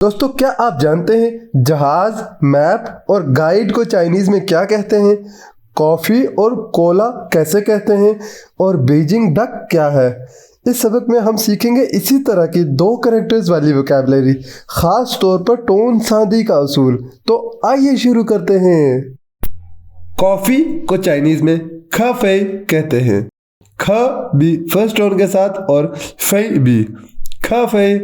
दोस्तों, क्या आप जानते हैं जहाज, मैप और गाइड को चाइनीज में क्या कहते हैं? कॉफी और कोला कैसे कहते हैं? और बीजिंग डक क्या है? इस सबक में हम सीखेंगे इसी तरह की दो कैरेक्टर्स वाली वोकैबुलरी, खास तौर पर टोन सांदी का उसूल। तो आइए शुरू करते हैं। कॉफी को चाइनीज में ख फई कहते हैं। ख भी फर्स्ट टोन के साथ और फई भी। ख फई,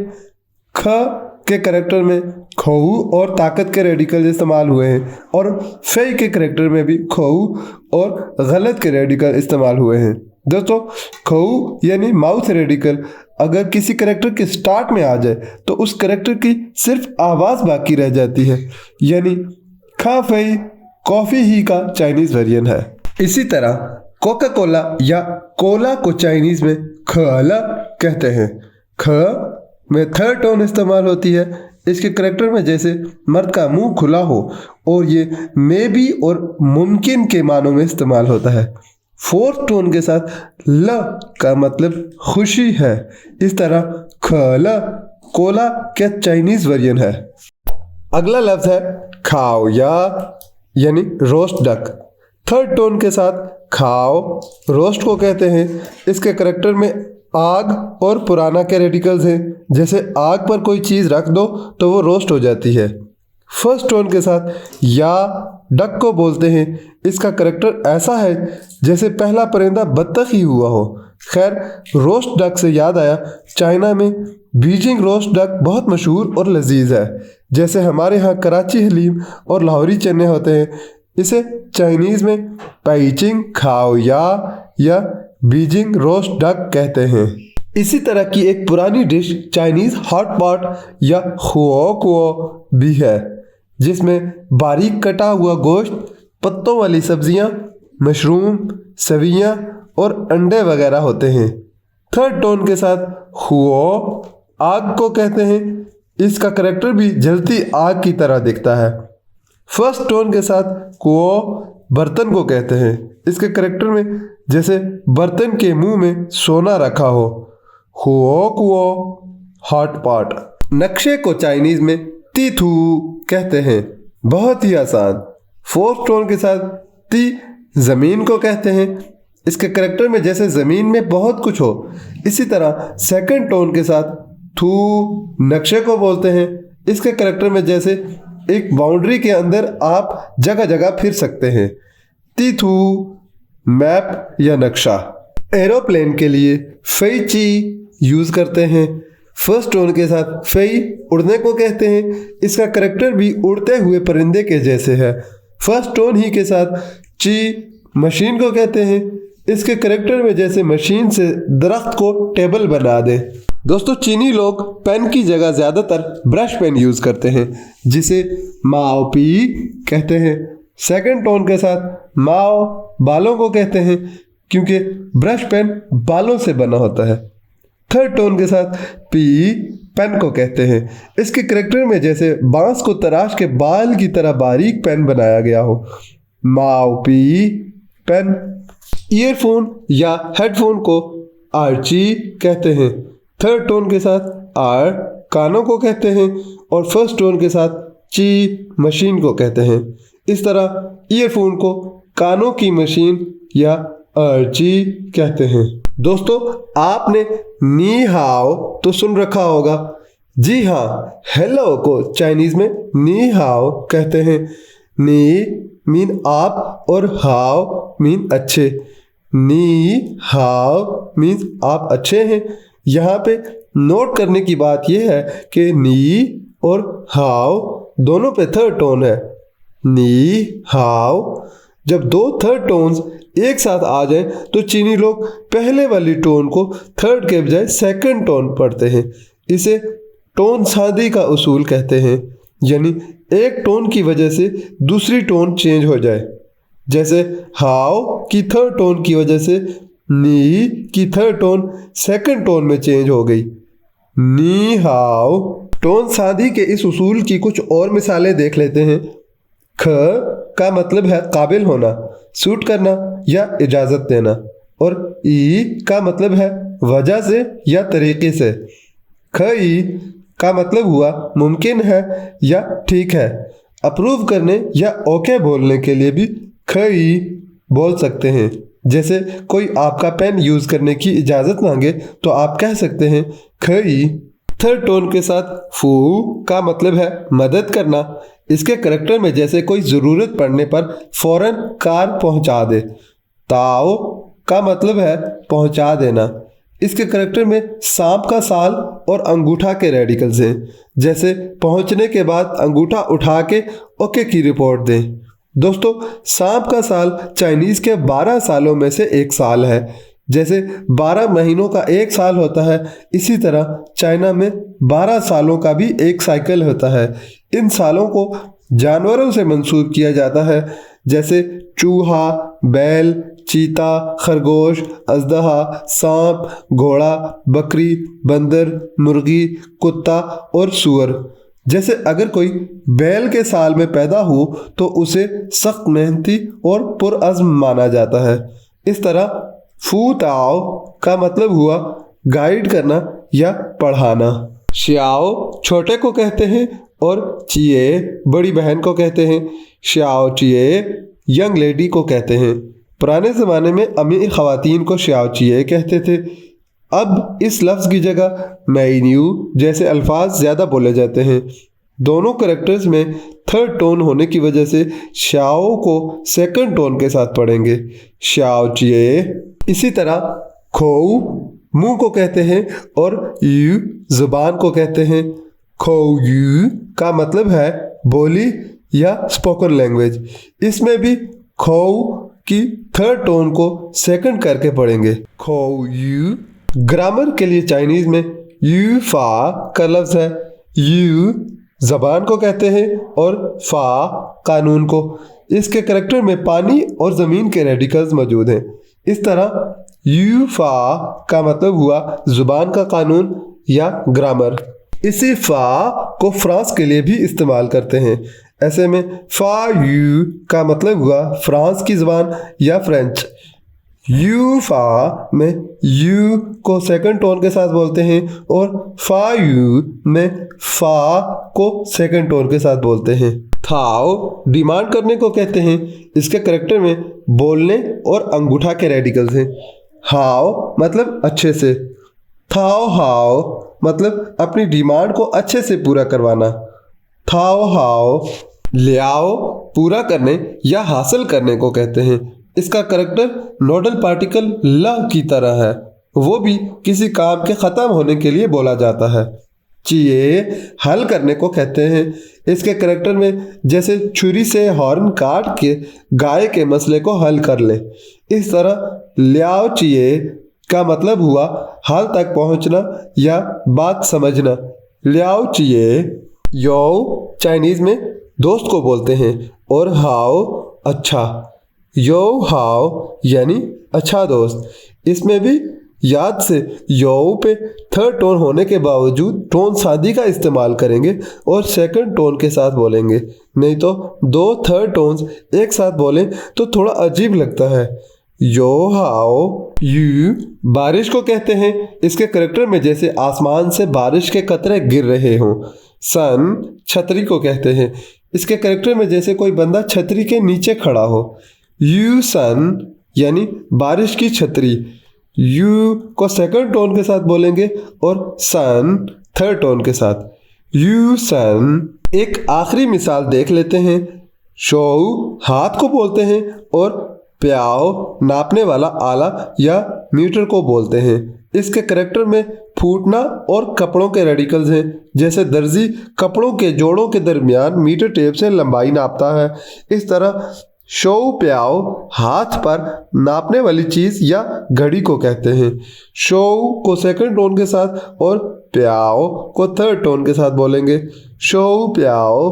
ख के करेक्टर में खऊ और ताकत के रेडिकल इस्तेमाल हुए हैं और फई के करेक्टर में भी खऊ और गलत के रेडिकल इस्तेमाल हुए हैं। दोस्तों, खऊ यानी माउथ रेडिकल अगर किसी करेक्टर के स्टार्ट में आ जाए तो उस करेक्टर की सिर्फ आवाज़ बाकी रह जाती है, यानी खा फई कॉफ़ी ही का चाइनीज़ वेरिएंट है। इसी तरह कोका कोला या कोला को चाइनीज़ में खला कहते हैं। ख में थर्ड टोन इस्तेमाल होती है। इसके करेक्टर में जैसे मर्द का मुंह खुला हो और ये मे बी और मुमकिन के मानों में इस्तेमाल होता है। फोर्थ टोन के साथ ल का मतलब खुशी है। इस तरह खला कोला का चाइनीज वर्जन है। अगला लफ्ज है खाओ यानी रोस्ट डक। थर्ड टोन के साथ खाओ रोस्ट को कहते हैं। इसके करेक्टर में आग और पुराना के रेडिकल्स हैं। जैसे आग पर कोई चीज़ रख दो तो वो रोस्ट हो जाती है। फर्स्ट टोन के साथ या डक को बोलते हैं। इसका करेक्टर ऐसा है जैसे पहला परिंदा बत्तख ही हुआ हो। खैर, रोस्ट डक से याद आया, चाइना में बीजिंग रोस्ट डक बहुत मशहूर और लजीज है। जैसे हमारे यहाँ कराची हलीम और लाहौरी चने होते हैं, इसे चाइनीज़ में पाइचिंग खाओ या बीजिंग रोस्ट डक कहते हैं। इसी तरह की एक पुरानी डिश चाइनीज़ हॉट पॉट या खुओ कुओ भी है, जिसमें बारीक कटा हुआ गोश्त, पत्तों वाली सब्जियां, मशरूम, सवियां और अंडे वगैरह होते हैं। थर्ड टोन के साथ खुओ आग को कहते हैं। इसका करेक्टर भी जलती आग की तरह दिखता है। फर्स्ट टोन के साथ कुओ बर्तन को कहते हैं। इसके करेक्टर में जैसे बर्तन के मुंह में सोना रखा हो। हुओ कुओ हॉट पॉट। नक्शे को चाइनीज में तीथू कहते हैं। बहुत ही आसान। फोर्थ टोन के साथ ती जमीन को कहते हैं। इसके करेक्टर में जैसे जमीन में बहुत कुछ हो। इसी तरह सेकंड टोन के साथ थू नक्शे को बोलते हैं। इसके करेक्टर में जैसे एक बाउंड्री के अंदर आप जगह जगह फिर सकते हैं। तीथू मैप या नक्शा। एरोप्लेन के लिए फई ची यूज़ करते हैं। फर्स्ट टोन के साथ फई उड़ने को कहते हैं। इसका करेक्टर भी उड़ते हुए परिंदे के जैसे है। फर्स्ट टोन ही के साथ ची मशीन को कहते हैं। इसके करेक्टर में जैसे मशीन से दरख्त को टेबल बना दे। दोस्तों, चीनी लोग पेन की जगह ज़्यादातर ब्रश पेन यूज़ करते हैं, जिसे माओ पी कहते हैं। सेकंड टोन के साथ माओ बालों को कहते हैं, क्योंकि ब्रश पेन बालों से बना होता है। थर्ड टोन के साथ पी पेन को कहते हैं। इसके करेक्टर में जैसे बांस को तराश के बाल की तरह बारीक पेन बनाया गया हो। माओ पी पेन। ईयरफोन या हेडफोन को आर्ची कहते हैं। थर्ड टोन के साथ आर कानों को कहते हैं और फर्स्ट टोन के साथ ची मशीन को कहते हैं। इस तरह ईयरफोन को कानों की मशीन या अर्ची कहते हैं। दोस्तों, आपने नी हाओ तो सुन रखा होगा। जी हाँ, हेलो को चाइनीज में नी हाओ कहते हैं। नी मीन आप और हाओ मीन अच्छे। नी हाओ मीन्स आप अच्छे हैं। यहाँ पे नोट करने की बात यह है कि नी और हाओ दोनों पे थर्ड टोन है। नी हाओ। जब दो थर्ड टोन्स एक साथ आ जाएं तो चीनी लोग पहले वाली टोन को थर्ड के बजाय सेकंड टोन पढ़ते हैं। इसे टोन सांदी का उसूल कहते हैं, यानी एक टोन की वजह से दूसरी टोन चेंज हो जाए। जैसे हाओ की थर्ड टोन की वजह से नी की थर्ड टोन सेकंड टोन में चेंज हो गई। नी हाओ। टोन सांदी के इस उसूल की कुछ और मिसालें देख लेते हैं। ख का मतलब है काबिल होना, सूट करना या इजाज़त देना, और ई का मतलब है वजह से या तरीके से। ख ई का मतलब हुआ मुमकिन है या ठीक है। अप्रूव करने या ओके बोलने के लिए भी खई बोल सकते हैं। जैसे कोई आपका पेन यूज करने की इजाजत मांगे तो आप कह सकते हैं खई। थर्ड टोन के साथ फू का मतलब है मदद करना। इसके करैक्टर में जैसे कोई ज़रूरत पड़ने पर फौरन कार पहुंचा दे। ताओ का मतलब है पहुंचा देना। इसके करैक्टर में सांप का साल और अंगूठा के रेडिकल्स हैं। जैसे पहुंचने के बाद अंगूठा उठा के ओके की रिपोर्ट दें। दोस्तों, सांप का साल चाइनीज़ के 12 सालों में से एक साल है। जैसे 12 महीनों का एक साल होता है, इसी तरह चाइना में 12 सालों का भी एक साइकिल होता है। इन सालों को जानवरों से मंसूब किया जाता है, जैसे चूहा, बैल, चीता, खरगोश, अजदहा, सांप, घोड़ा, बकरी, बंदर, मुर्गी, कुत्ता और सूअर। जैसे अगर कोई बैल के साल में पैदा हो तो उसे सख्त मेहनती और पुरअज़्म माना जाता है। इस तरह फू ताओ का मतलब हुआ गाइड करना या पढ़ाना। श्याओ छोटे को कहते हैं और चिए बड़ी बहन को कहते हैं। श्याओ चिए यंग लेडी को कहते हैं। पुराने ज़माने में अमीर ख़वातीन को श्याओ चिए कहते थे। अब इस लफ्ज़ की जगह मैन्यू जैसे अल्फाज ज़्यादा बोले जाते हैं। दोनों करैक्टर्स में थर्ड टोन होने की वजह से श्याओ को सेकंड टोन के साथ पढ़ेंगे, श्याओ चिए। इसी तरह खोऊ मुंह को कहते हैं और यू ज़ुबान को कहते हैं। खोऊ यू का मतलब है बोली या स्पोकन लैंग्वेज। इसमें भी खोऊ की थर्ड टोन को सेकंड करके पढ़ेंगे, खोऊ यू। ग्रामर के लिए चाइनीज़ में यू फा का लफ्ज़ है। यू ज़बान को कहते हैं और फा कानून को। इसके करैक्टर में पानी और ज़मीन के रेडिकल्स मौजूद हैं। इस तरह यू फा का मतलब हुआ ज़ुबान का कानून या ग्रामर। इसी फा को फ्रांस के लिए भी इस्तेमाल करते हैं। ऐसे में फा यू का मतलब हुआ फ्रांस की ज़बान या फ्रेंच। यू फा में यू को सेकंड टोन के साथ बोलते हैं और फा यू में फा को सेकंड टोन के साथ बोलते हैं। थाओ डिमांड करने को कहते हैं। इसके करैक्टर में बोलने और अंगूठा के रेडिकल्स हैं। हाओ मतलब अच्छे से। थाओ हाओ मतलब अपनी डिमांड को अच्छे से पूरा करवाना। थाओ हाओ लियाओ पूरा करने या हासिल करने को कहते हैं। इसका करैक्टर नोडल पार्टिकल ल की तरह है, वो भी किसी काम के ख़त्म होने के लिए बोला जाता है। चिए हल करने को कहते हैं। इसके करैक्टर में जैसे छुरी से हॉर्न काट के गाय के मसले को हल कर ले। इस तरह लियाओ चिए का मतलब हुआ हल तक पहुंचना या बात समझना। लियाओ चिए। यो चाइनीज़ में दोस्त को बोलते हैं और हाओ अच्छा। यो हाओ यानी अच्छा दोस्त। इसमें भी याद से यो पे थर्ड टोन होने के बावजूद टोन सादी का इस्तेमाल करेंगे और सेकंड टोन के साथ बोलेंगे, नहीं तो दो थर्ड टोन्स एक साथ बोलें तो थोड़ा अजीब लगता है। यो हाओ यू बारिश को कहते हैं। इसके करैक्टर में जैसे आसमान से बारिश के कतरे गिर रहे हों। सन छतरी को कहते हैं। इसके करैक्टर में जैसे कोई बंदा छतरी के नीचे खड़ा हो। यू सन यानी बारिश की छतरी। यू को सेकंड टोन के साथ बोलेंगे और सन थर्ड टोन के साथ। यू सन। एक आखिरी मिसाल देख लेते हैं। शोऊ हाथ को बोलते हैं और प्याओ नापने वाला आला या मीटर को बोलते हैं। इसके करैक्टर में फूटना और कपड़ों के रेडिकल्स हैं। जैसे दर्जी कपड़ों के जोड़ों के दरमियान मीटर टेप से लंबाई नापता है। इस तरह शोऊ प्याओ हाथ पर नापने वाली चीज़ या घड़ी को कहते हैं। शोऊ को सेकंड टोन के साथ और प्याओ को थर्ड टोन के साथ बोलेंगे। शोऊ प्याओ।